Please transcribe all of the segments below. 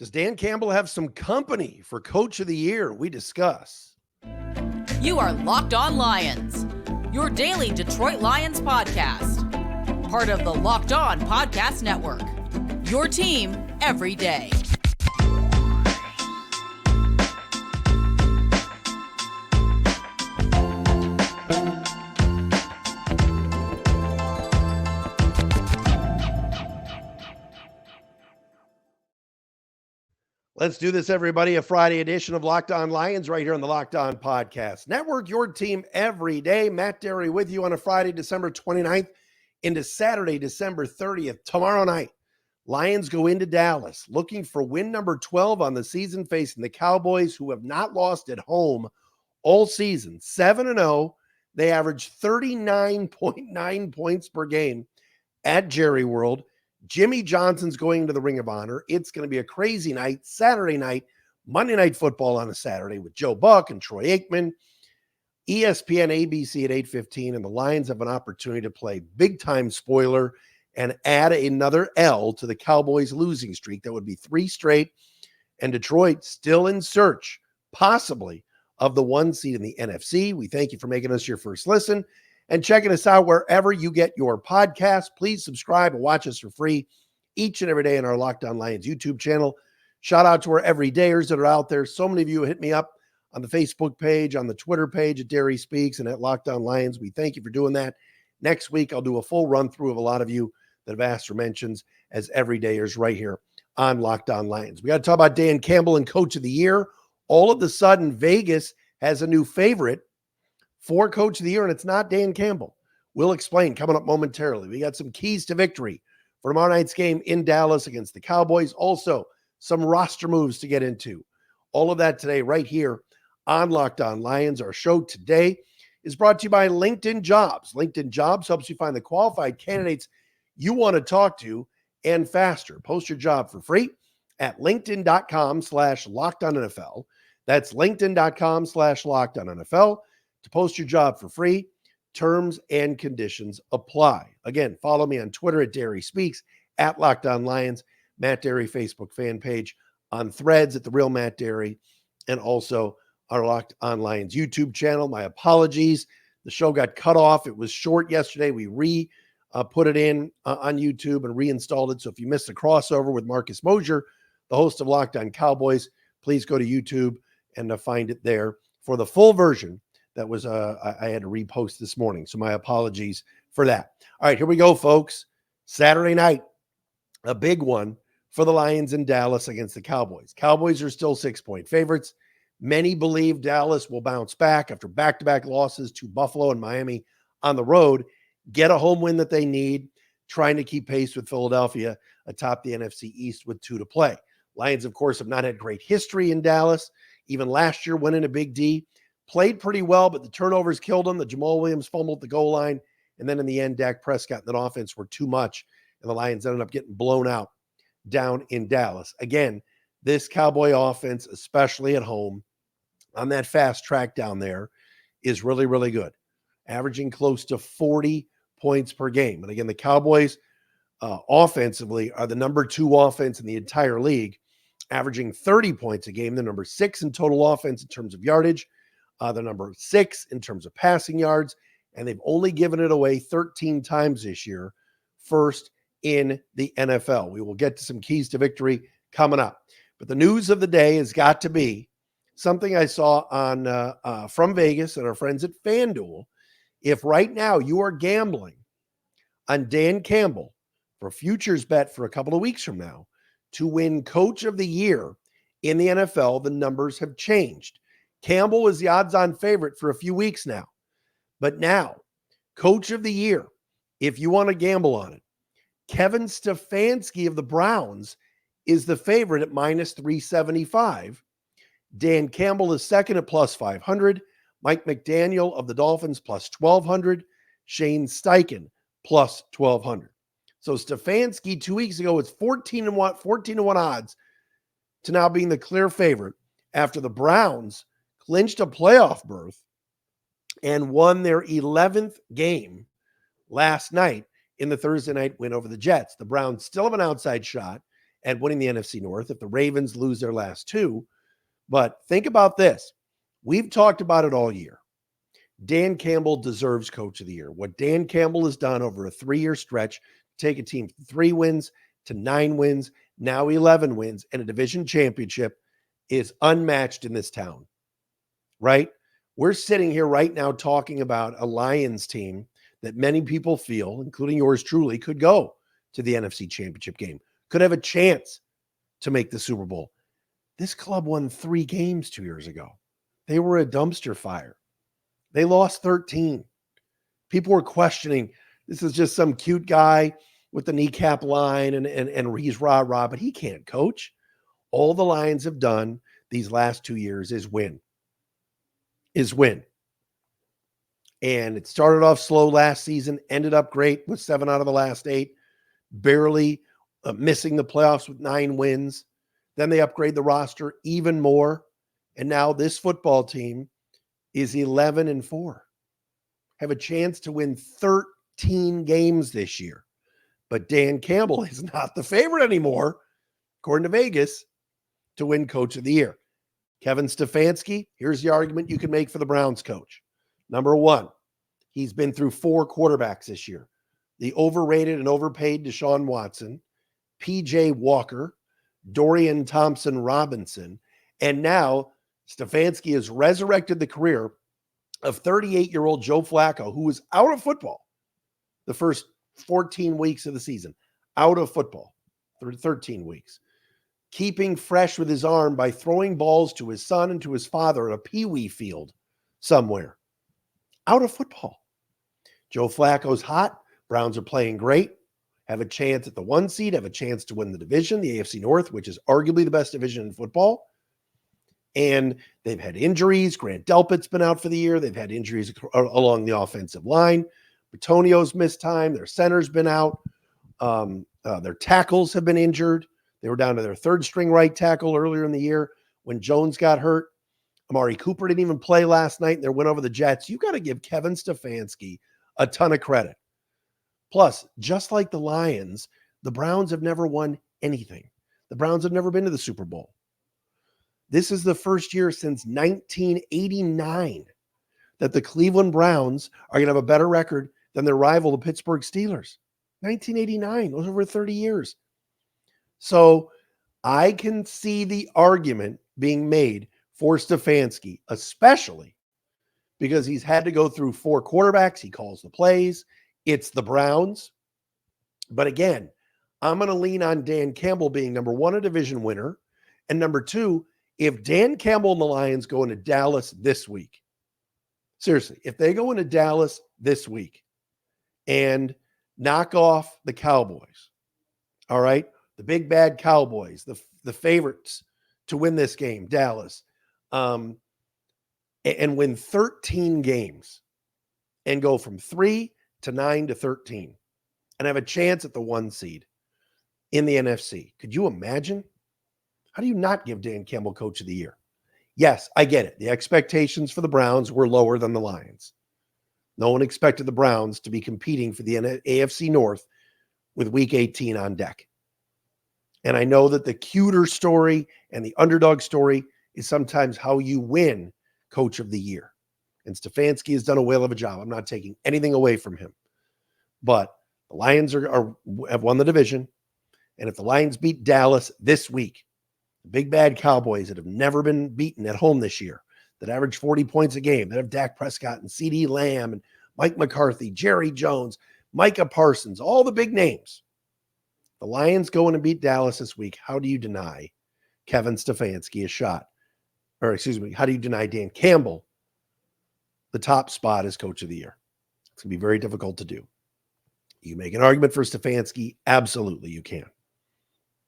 Does Dan Campbell have some company for Coach of the Year? We discuss. You are Locked On Lions, your daily Detroit Lions podcast. Part of the Locked On Podcast Network, your team every day. Let's do this, everybody. A Friday edition of Locked On Lions right here on the Locked On Podcast Network, your team every day. Matt Dery with you on a Friday, December 29th into Saturday, December 30th. Tomorrow night, Lions go into Dallas looking for win number 12 on the season, facing the Cowboys, who have not lost at home all season. 7-0. They average 39.9 points per game at Jerry World. Jimmy Johnson's going to the Ring of Honor. It's going to be a crazy night. Saturday night, Monday Night Football on a Saturday with Joe Buck and Troy Aikman. ESPN, ABC at 8:15, and the Lions have an opportunity to play big-time spoiler and add another L to the Cowboys' losing streak. That would be 3 straight, and Detroit still in search, possibly, of the 1 seed in the NFC. We thank you for making us your first listen and checking us out wherever you get your podcast. Please subscribe and watch us for free each and every day on our Locked On Lions YouTube channel. Shout out to our everydayers that are out there. So many of you hit me up on the Facebook page, on the Twitter page at Dery Speaks, and at Locked On Lions. We thank you for doing that. Next week, I'll do a full run through of a lot of you that have asked for mentions as everydayers right here on Locked On Lions. We got to talk about Dan Campbell and Coach of the Year. All of a sudden, Vegas has a new favorite for Coach of the Year, and it's not Dan Campbell. We'll explain coming up momentarily. We got some keys to victory for tomorrow night's game in Dallas against the Cowboys. Also, some roster moves to get into. All of that today right here on Locked On Lions. Our show today is brought to you by LinkedIn Jobs. LinkedIn Jobs helps you find the qualified candidates you want to talk to and faster. Post your job for free at linkedin.com/LockedOnNFL. That's linkedin.com/LockedOnNFL. To post your job for free. Terms and conditions apply. Again, follow me on Twitter at Dery Speaks, at Locked On Lions, Matt Dery Facebook fan page, on Threads at The Real Matt Dery, and also our Locked On Lions YouTube channel. My apologies. The show got cut off. It was short yesterday. We put it in on YouTube and reinstalled it. So if you missed the crossover with Marcus Mosier, the host of Locked On Cowboys, please go to YouTube and find it there for the full version. That was, I had to repost this morning. So my apologies for that. All right, here we go, folks. Saturday night, a big one for the Lions in Dallas against the Cowboys. Cowboys are still 6-point favorites. Many believe Dallas will bounce back after back-to-back losses to Buffalo and Miami on the road, get a home win that they need, trying to keep pace with Philadelphia atop the NFC East with 2 to play. Lions, of course, have not had great history in Dallas. Even last year, went in a Big D. Played pretty well, but the turnovers killed them. The Jamal Williams fumbled the goal line. And then in the end, Dak Prescott and that offense were too much. And the Lions ended up getting blown out down in Dallas. Again, this Cowboy offense, especially at home, on that fast track down there, is really, really good. Averaging close to 40 points per game. And again, the Cowboys offensively are the number 2 offense in the entire league, averaging 30 points a game. They're number 6 in total offense in terms of yardage. They're number 6 in terms of passing yards, and they've only given it away 13 times this year, first in the NFL. We will get to some keys to victory coming up. But the news of the day has got to be something I saw on from Vegas and our friends at FanDuel. If right now you are gambling on Dan Campbell for a futures bet for a couple of weeks from now to win Coach of the Year in the NFL, the numbers have changed. Campbell was the odds-on favorite for a few weeks now. But now, Coach of the Year, if you want to gamble on it, Kevin Stefanski of the Browns is the favorite at -375. Dan Campbell is second at +500. Mike McDaniel of the Dolphins +1,200. Shane Steichen +1,200. So Stefanski 2 weeks ago was 14-1 odds to now being the clear favorite after the Browns clinched a playoff berth and won their 11th game last night in the Thursday night win over the Jets. The Browns still have an outside shot at winning the NFC North if the Ravens lose their last two. But think about this. We've talked about it all year. Dan Campbell deserves Coach of the Year. What Dan Campbell has done over a 3-year stretch, take a team from 3 wins to 9 wins, now 11 wins, and a division championship is unmatched in this town, right? We're sitting here right now talking about a Lions team that many people feel, including yours truly, could go to the NFC Championship game, could have a chance to make the Super Bowl. This club won 3 games 2 years ago. They were a dumpster fire. They lost 13. People were questioning, this is just some cute guy with the kneecap line and he's rah-rah, but he can't coach. All the Lions have done these last 2 years is win. And it started off slow last season, ended up great with 7 out of the last 8, barely missing the playoffs with 9 wins. Then they upgrade the roster even more. And now this football team is 11-4, have a chance to win 13 games this year. But Dan Campbell is not the favorite anymore, according to Vegas, to win Coach of the Year. Kevin Stefanski, here's the argument you can make for the Browns coach. Number one, he's been through 4 quarterbacks this year. The overrated and overpaid Deshaun Watson, P.J. Walker, Dorian Thompson-Robinson, and now Stefanski has resurrected the career of 38-year-old Joe Flacco, who was out of football the first 14 weeks of the season. Out of football, 13 weeks. Keeping fresh with his arm by throwing balls to his son and to his father at a peewee field somewhere. Out of football. Joe Flacco's hot. Browns are playing great. Have a chance at the 1 seed, have a chance to win the division, the AFC North, which is arguably the best division in football. And they've had injuries. Grant Delpit's been out for the year. They've had injuries along the offensive line. Bitonio's missed time. Their center's been out. Their tackles have been injured. They were down to their 3rd string right tackle earlier in the year when Jones got hurt. Amari Cooper didn't even play last night in their win over the Jets. You got to give Kevin Stefanski a ton of credit. Plus, just like the Lions, the Browns have never won anything. The Browns have never been to the Super Bowl. This is the first year since 1989 that the Cleveland Browns are going to have a better record than their rival, the Pittsburgh Steelers. 1989, those over 30 years. So I can see the argument being made for Stefanski, especially because he's had to go through 4 quarterbacks. He calls the plays. It's the Browns. But again, I'm going to lean on Dan Campbell being number 1, a division winner, and number 2, if Dan Campbell and the Lions go into Dallas this week, seriously, if they go into Dallas this week and knock off the Cowboys, all right, the big bad Cowboys, the favorites to win this game, Dallas, and win 13 games and go from 3 to 9 to 13 and have a chance at the 1 seed in the NFC. Could you imagine? How do you not give Dan Campbell Coach of the Year? Yes, I get it. The expectations for the Browns were lower than the Lions. No one expected the Browns to be competing for the AFC North with Week 18 on deck. And I know that the cuter story and the underdog story is sometimes how you win Coach of the Year. And Stefanski has done a whale of a job. I'm not taking anything away from him. But the Lions have won the division. And if the Lions beat Dallas this week, the big bad Cowboys that have never been beaten at home this year, that average 40 points a game, that have Dak Prescott and CeeDee Lamb and Mike McCarthy, Jerry Jones, Micah Parsons, all the big names. The Lions go in and beat Dallas this week. How do you deny Kevin Stefanski a shot? Or excuse me, how do you deny Dan Campbell the top spot as Coach of the Year? It's going to be very difficult to do. You make an argument for Stefanski? Absolutely, you can.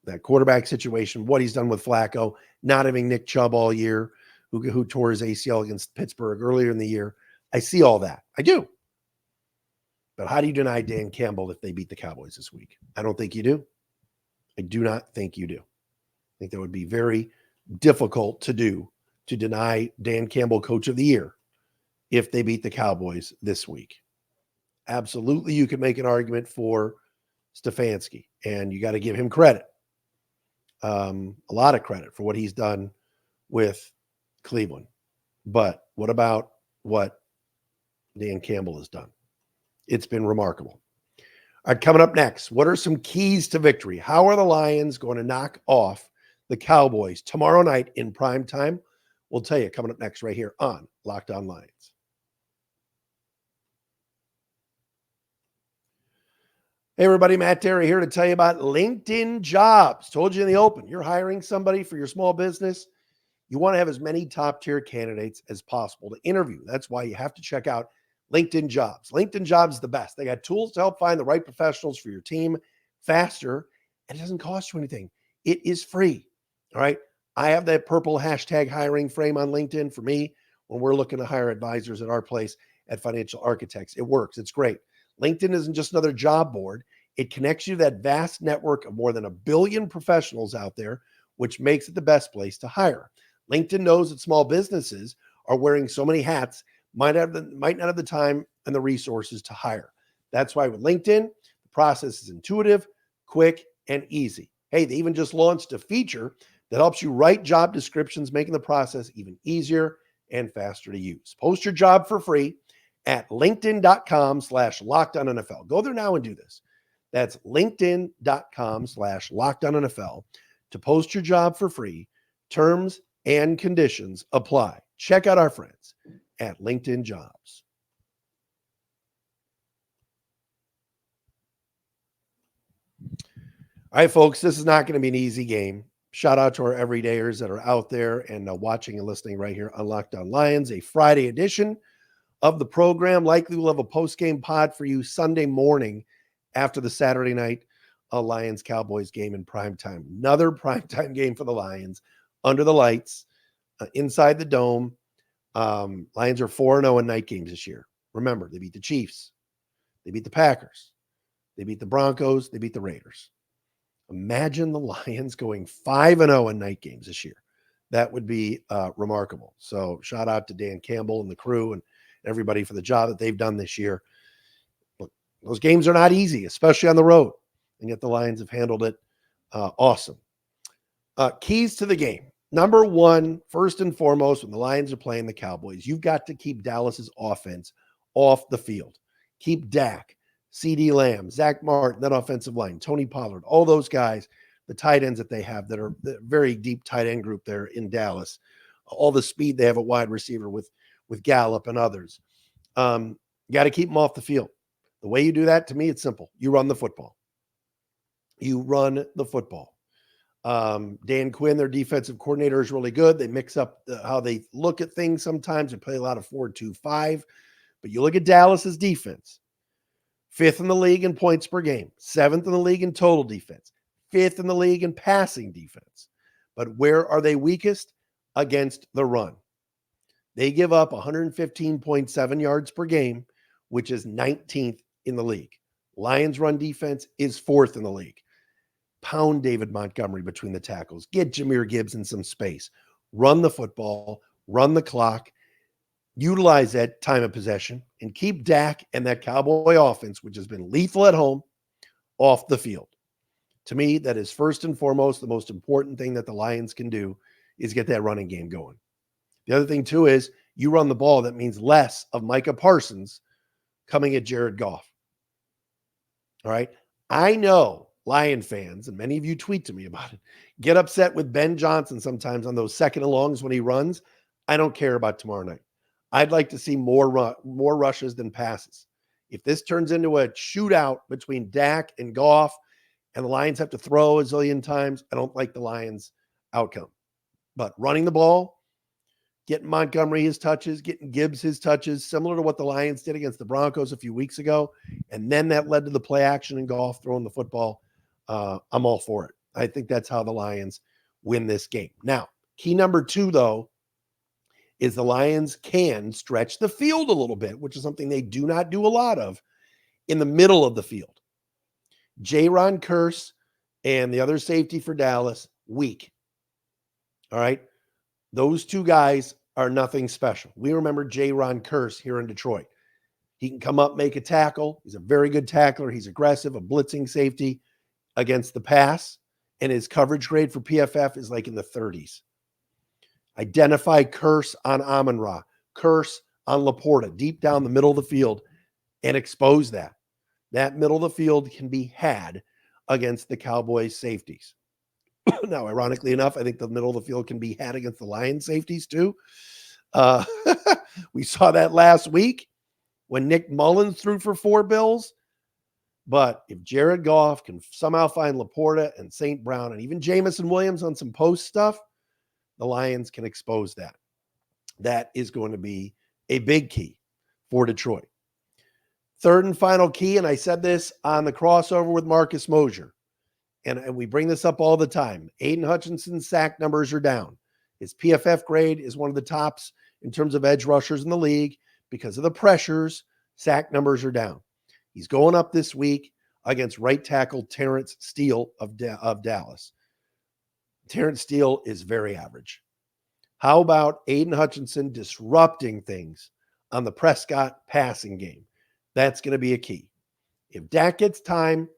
That quarterback situation, what he's done with Flacco, not having Nick Chubb all year, who tore his ACL against Pittsburgh earlier in the year. I see all that. I do. But how do you deny Dan Campbell if they beat the Cowboys this week? I don't think you do. I do not think you do. I think that would be very difficult to do, to deny Dan Campbell Coach of the Year if they beat the Cowboys this week. Absolutely, you can make an argument for Stefanski, and you got to give him credit. a lot of credit for what he's done with Cleveland. But what about what Dan Campbell has done? It's been remarkable. All right, coming up next, what are some keys to victory? How are the Lions going to knock off the Cowboys tomorrow night in prime time? We'll tell you coming up next right here on Locked On Lions. Hey, everybody, Matt Dery here to tell you about LinkedIn Jobs. Told you in the open, you're hiring somebody for your small business. You want to have as many top-tier candidates as possible to interview. That's why you have to check out LinkedIn Jobs. LinkedIn Jobs is the best. They got tools to help find the right professionals for your team faster, and it doesn't cost you anything. It is free, all right? I have that purple hashtag hiring frame on LinkedIn for me when we're looking to hire advisors at our place at Financial Architects. It works. It's great. LinkedIn isn't just another job board. It connects you to that vast network of more than 1 billion professionals out there, which makes it the best place to hire. LinkedIn knows that small businesses are wearing so many hats, might not have the time and the resources to hire. That's why with LinkedIn, the process is intuitive, quick, and easy. Hey, they even just launched a feature that helps you write job descriptions, making the process even easier and faster to use. Post your job for free at linkedin.com/LockedOnNFL. Go there now and do this. That's linkedin.com/LockedOnNFL to post your job for free. Terms and conditions apply. Check out our friends at LinkedIn Jobs. All right, folks, this is not going to be an easy game. Shout out to our everydayers that are out there and watching and listening right here on Locked On Lions, a Friday edition of the program. Likely we'll have a post-game pod for you Sunday morning after the Saturday night Lions-Cowboys game in primetime. Another primetime game for the Lions under the lights, inside the dome. Lions are 4-0 in night games this year. Remember, they beat the Chiefs. They beat the Packers. They beat the Broncos. They beat the Raiders. Imagine the Lions going 5-0 in night games this year. That would be remarkable. So shout out to Dan Campbell and the crew and everybody for the job that they've done this year. Look, those games are not easy, especially on the road, and yet the Lions have handled it awesome. Keys to the game. Number one, first and foremost, when the Lions are playing the Cowboys, you've got to keep Dallas's offense off the field. Keep Dak, CeeDee Lamb, Zach Martin, that offensive line, Tony Pollard, all those guys, the tight ends that they have that are the very deep tight end group there in Dallas, all the speed they have at wide receiver with Gallup and others. You got to keep them off the field. The way you do that, to me, it's simple. You run the football. You run the football. Dan Quinn, their defensive coordinator, is really good. They mix up how they look at things sometimes. They play a lot of 4-2-5. But you look at Dallas's defense, 5th in the league in points per game, 7th in the league in total defense, 5th in the league in passing defense. But where are they weakest? Against the run. They give up 115.7 yards per game, which is 19th in the league. Lions run defense is 4th in the league. Pound David Montgomery between the tackles. Get Jahmyr Gibbs in some space. Run the football. Run the clock. Utilize that time of possession and keep Dak and that Cowboy offense, which has been lethal at home, off the field. To me, that is first and foremost the most important thing that the Lions can do is get that running game going. The other thing, too, is you run the ball. That means less of Micah Parsons coming at Jared Goff. All right? I know Lion fans, and many of you tweet to me about it, get upset with Ben Johnson sometimes on those second and longs when he runs. I don't care about tomorrow night. I'd like to see more rushes than passes. If this turns into a shootout between Dak and Goff and the Lions have to throw a zillion times, I don't like the Lions' outcome. But running the ball, getting Montgomery his touches, getting Gibbs his touches, similar to what the Lions did against the Broncos a few weeks ago. And then that led to the play action and Goff throwing the football. I'm all for it. I think that's how the Lions win this game. Now, key number 2, though, is the Lions can stretch the field a little bit, which is something they do not do a lot of in the middle of the field. Jaron Kearse and the other safety for Dallas, weak. All right? Those two guys are nothing special. We remember Jaron Kearse here in Detroit. He can come up, make a tackle. He's a very good tackler. He's aggressive, a blitzing safety against the pass. and his coverage grade for PFF is like in the 30s. Identify curse on Amon-Ra, curse on Laporta, deep down the middle of the field, and expose that. That middle of the field can be had against the Cowboys safeties. Now, ironically enough, I think the middle of the field can be had against the Lions safeties too. We saw that last week when Nick Mullins threw for 4 bills. But if Jared Goff can somehow find Laporta and St. Brown and even Jamison Williams on some post stuff, the Lions can expose that. That is going to be a big key for Detroit. Third and final key, and I said this on the crossover with Marcus Mosher, and we bring this up all the time. Aiden Hutchinson's sack numbers are down. His PFF grade is one of the tops in terms of edge rushers in the league. Because of the pressures, sack numbers are down. He's going up this week against right tackle Terrence Steele of Dallas. Terrence Steele is very average. How about Aiden Hutchinson disrupting things on the Prescott passing game? That's going to be a key. If Dak gets time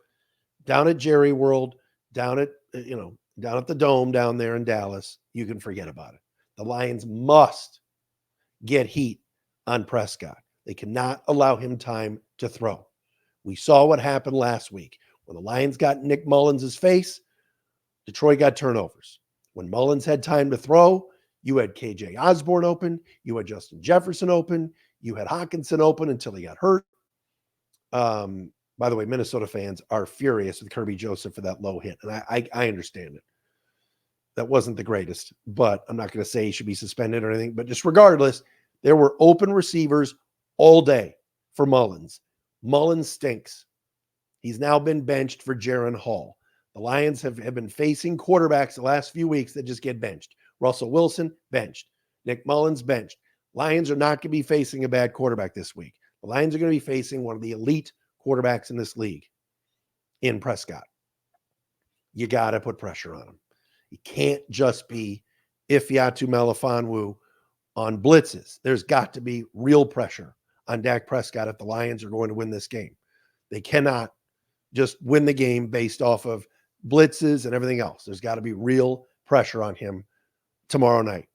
down at Jerry World, down at the Dome down there in Dallas, you can forget about it. The Lions must get heat on Prescott. They cannot allow him time to throw. We saw what happened last week. When the Lions got Nick Mullins' face, Detroit got turnovers. When Mullins had time to throw, you had KJ Osborne open, you had Justin Jefferson open, you had Hawkinson open until he got hurt. By the way, Minnesota fans are furious with Kirby Joseph for that low hit, and I understand it. That wasn't the greatest, but I'm not going to say he should be suspended or anything. But just regardless, there were open receivers all day for Mullins. Mullins stinks. He's now been benched for Jaron Hall. The Lions have been facing quarterbacks the last few weeks that just get benched. Russell Wilson, benched. Nick Mullins, benched. Lions are not going to be facing a bad quarterback this week. The Lions are going to be facing one of the elite quarterbacks in this league in Prescott. You got to put pressure on him. You can't just be Ifeatu Melifonwu on blitzes. There's got to be real pressure on Dak Prescott if the Lions are going to win this game. They cannot just win the game based off of blitzes and everything else. There's got to be real pressure on him tomorrow night.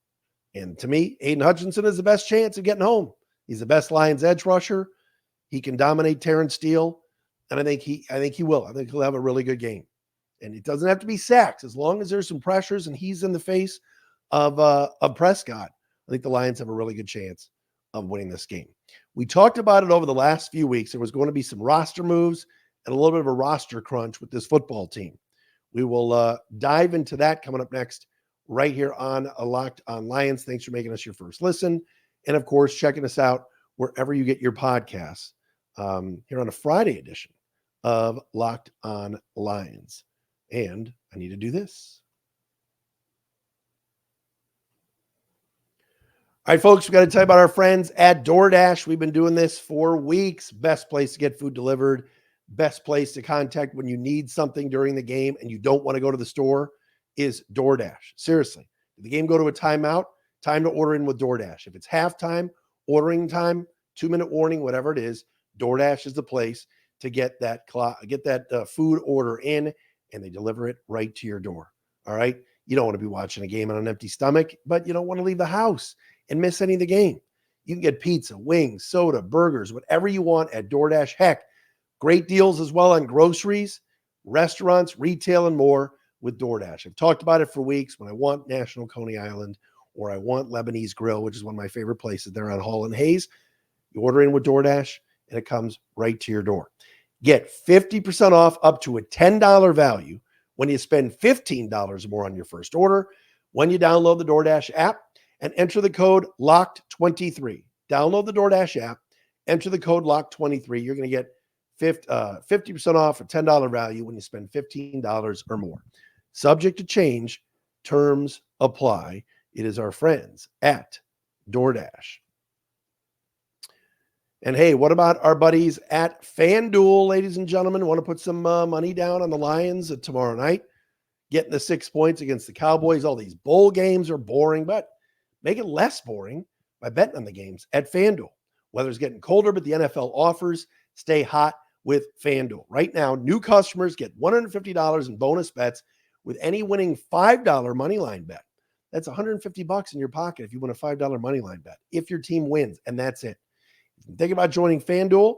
And to me, Aiden Hutchinson is the best chance of getting home. He's the best Lions edge rusher. He can dominate Terrence Steele, and I think he will. I think he'll have a really good game. And it doesn't have to be sacks. As long as there's some pressures and he's in the face of Prescott, I think the Lions have a really good chance of winning this game. We talked about it over the last few weeks. There was going to be some roster moves and a little bit of a roster crunch with this football team. We will dive into that coming up next right here on Locked on Lions. Thanks for making us your first listen. And, of course, checking us out wherever you get your podcasts here on a Friday edition of Locked on Lions. And I need to do this. All right, folks, we got to tell you about our friends at DoorDash. We've been doing this for weeks. Best place to get food delivered. Best place to contact when you need something during the game and you don't want to go to the store is DoorDash. Seriously. If the game go to a timeout, time to order in with DoorDash. If it's halftime, ordering time, 2-minute warning, whatever it is, DoorDash is the place to get that food order in, and they deliver it right to your door. All right? You don't want to be watching a game on an empty stomach, but you don't want to leave the house and miss any of the game. You can get pizza, wings, soda, burgers, whatever you want at DoorDash. Heck, great deals as well on groceries, restaurants, retail, and more with DoorDash. I've talked about it for weeks. When I want National Coney Island or I want Lebanese Grill, which is one of my favorite places there on Hall and Hayes, you order in with DoorDash and it comes right to your door. Get 50% off up to a $10 value when you spend $15 more on your first order when you download the DoorDash app and enter the code LOCKED23. Download the DoorDash app, enter the code LOCKED23. You're going to get 50% off a $10 value when you spend $15 or more. Subject to change, terms apply. It is our friends at DoorDash. And hey, what about our buddies at FanDuel, ladies and gentlemen? Want to put some money down on the Lions tomorrow night? Getting the 6 points against the Cowboys. All these bowl games are boring, but make it less boring by betting on the games at FanDuel. Weather's getting colder, but the NFL offers stay hot with FanDuel. Right now, new customers get $150 in bonus bets with any winning $5 money line bet. That's $150 in your pocket if you win a $5 money line bet, if your team wins, and that's it. If you think about joining FanDuel,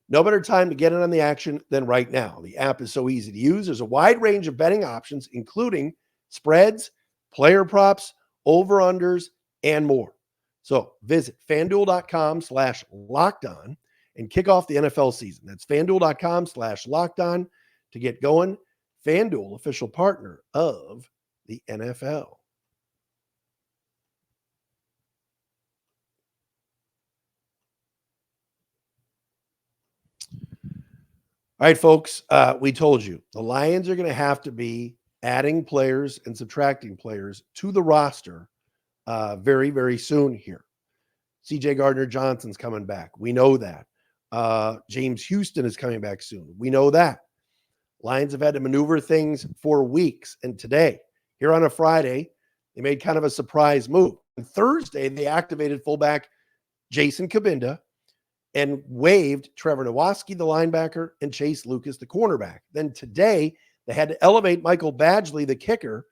no better time to get in on the action than right now. The app is so easy to use. There's a wide range of betting options, including spreads, player props, over-unders, and more. So visit FanDuel.com/lockedon and kick off the NFL season. That's FanDuel.com/lockedon to get going. FanDuel, official partner of the NFL. All right, folks, we told you the Lions are going to have to be adding players and subtracting players to the roster very, very soon here. CJ Gardner-Johnson's coming back. We know that. James Houston is coming back soon. We know that. Lions have had to maneuver things for weeks. And today, here on a Friday, they made kind of a surprise move. On Thursday, they activated fullback Jason Cabinda and waived Trevor Nowaski, the linebacker, and Chase Lucas, the cornerback. Then today, they had to elevate Michael Badgley, the kicker,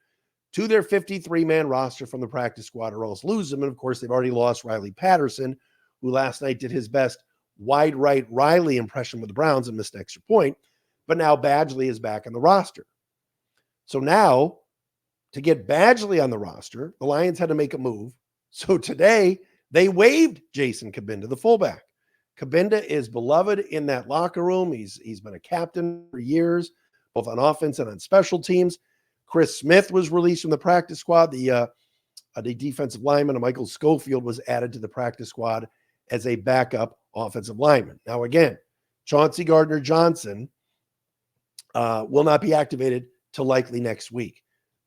to their 53-man roster from the practice squad or else lose them. And, of course, they've already lost Riley Patterson, who last night did his best wide right Riley impression with the Browns and missed an extra point. But now Badgley is back on the roster. So now, to get Badgley on the roster, the Lions had to make a move. So today, they waived Jason Cabinda, the fullback. Cabinda is beloved in that locker room. He's been a captain for years, both on offense and on special teams. Chris Smith was released from the practice squad. The defensive lineman, Michael Schofield, was added to the practice squad as a backup offensive lineman. Now, again, Chauncey Gardner-Johnson will not be activated till likely next week.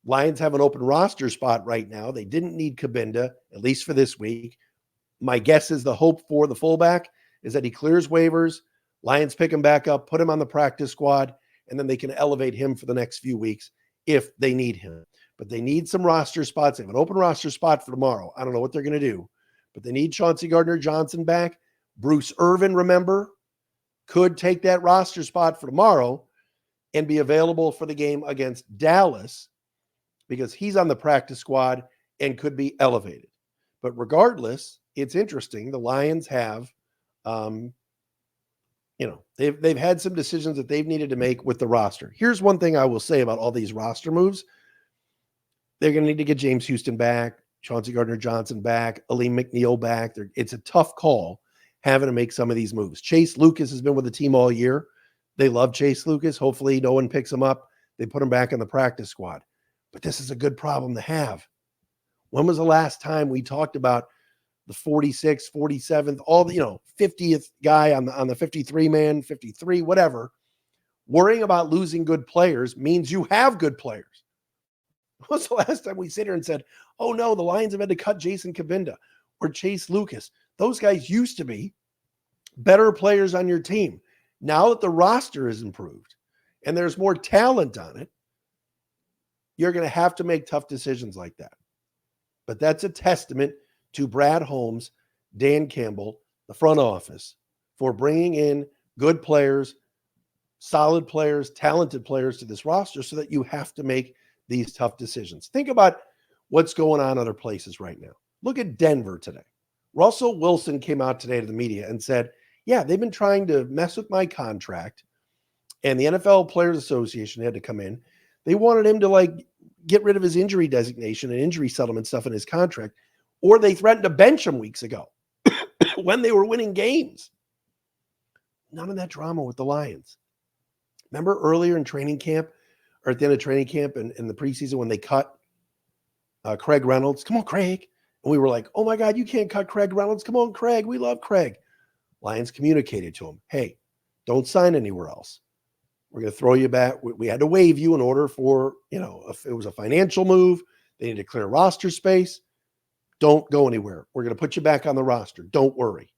Lions have an open roster spot right now. They didn't need Cabinda, at least for this week. My guess is the hope for the fullback is that he clears waivers, Lions pick him back up, put him on the practice squad, and then they can elevate him for the next few weeks if they need him. But they need some roster spots. They have an open roster spot for tomorrow. I don't know what they're going to do, but they need Chauncey Gardner-Johnson back. Bruce Irvin, remember, could take that roster spot for tomorrow and be available for the game against Dallas because he's on the practice squad and could be elevated. But regardless, it's interesting. The Lions have they've had some decisions that they've needed to make with the roster. Here's one thing I will say about all these roster moves. They're going to need to get James Houston back, Chauncey Gardner-Johnson back, Aleem McNeil back. It's a tough call having to make some of these moves. Chase Lucas has been with the team all year. They love Chase Lucas. Hopefully no one picks him up. They put him back in the practice squad. But this is a good problem to have. When was the last time we talked about the 46th, 47th, all the 50th guy on the 53-man, 53, whatever? Worrying about losing good players means you have good players. When was the last time we sit here and said, oh no, the Lions have had to cut Jason Cabinda or Chase Lucas? Those guys used to be better players on your team. Now that the roster is improved and there's more talent on it, you're going to have to make tough decisions like that. But that's a testament to Brad Holmes, Dan Campbell, the front office, for bringing in good players, solid players, talented players to this roster so that you have to make these tough decisions. Think about what's going on other places right now. Look at Denver today. Russell Wilson came out today to the media and said, yeah, they've been trying to mess with my contract, and the NFL Players Association had to come in. They wanted him to get rid of his injury designation and injury settlement stuff in his contract, or they threatened to bench him weeks ago when they were winning games. None of that drama with the Lions. Remember earlier in training camp, or at the end of training camp and in the preseason when they cut Craig Reynolds? Come on, Craig. And we were like, oh my God, you can't cut Craig Reynolds. Come on, Craig. We love Craig. Lions communicated to him, hey, don't sign anywhere else. We're going to throw you back. We had to waive you in order for, if it was a financial move, they need to clear roster space. Don't go anywhere. We're going to put you back on the roster. Don't worry.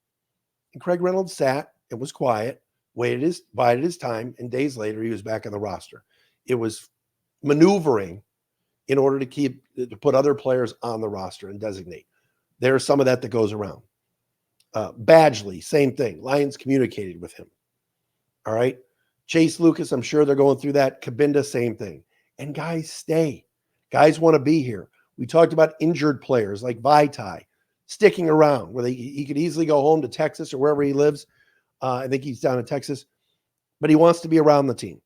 And Craig Reynolds sat and was quiet, bided his time, and days later he was back on the roster. It was maneuvering in order to put other players on the roster and designate. There's some of that goes around. Badgley, same thing. Lions communicated with him. All right. Chase Lucas, I'm sure they're going through that. Cabinda, same thing. and guys stay. Guys want to be here. We talked about injured players like Vitae sticking around where he could easily go home to Texas or wherever he lives. I think he's down in Texas, but he wants to be around the team.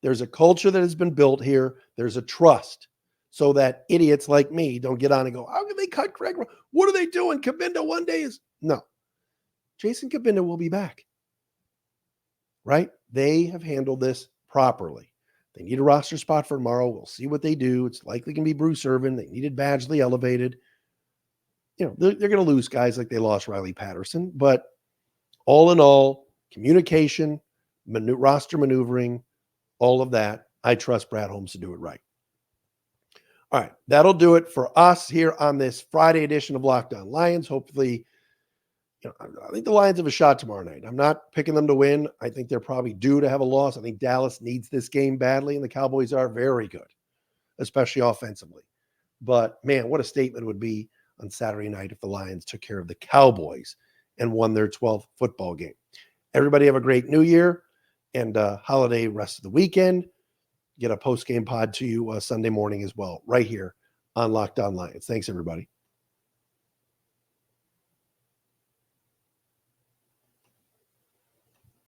There's a culture that has been built here. There's a trust so that idiots like me don't get on and go, how can they cut Greg? What are they doing? Cabinda one day is no. Jason Cabinda will be back. Right? They have handled this properly. They need a roster spot for tomorrow. We'll see what they do. It's likely going to be Bruce Irvin. They needed Badgley elevated. You know, they're going to lose guys like they lost Riley Patterson. But all in all, communication, roster maneuvering, all of that, I trust Brad Holmes to do it right. All right, that'll do it for us here on this Friday edition of Locked On Lions. Hopefully, I think the Lions have a shot tomorrow night. I'm not picking them to win. I think they're probably due to have a loss. I think Dallas needs this game badly, and the Cowboys are very good, especially offensively. But, man, what a statement it would be on Saturday night if the Lions took care of the Cowboys and won their 12th football game. Everybody have a great New Year and holiday rest of the weekend. Get a post-game pod to you Sunday morning as well, right here on Locked On Lions. Thanks, everybody.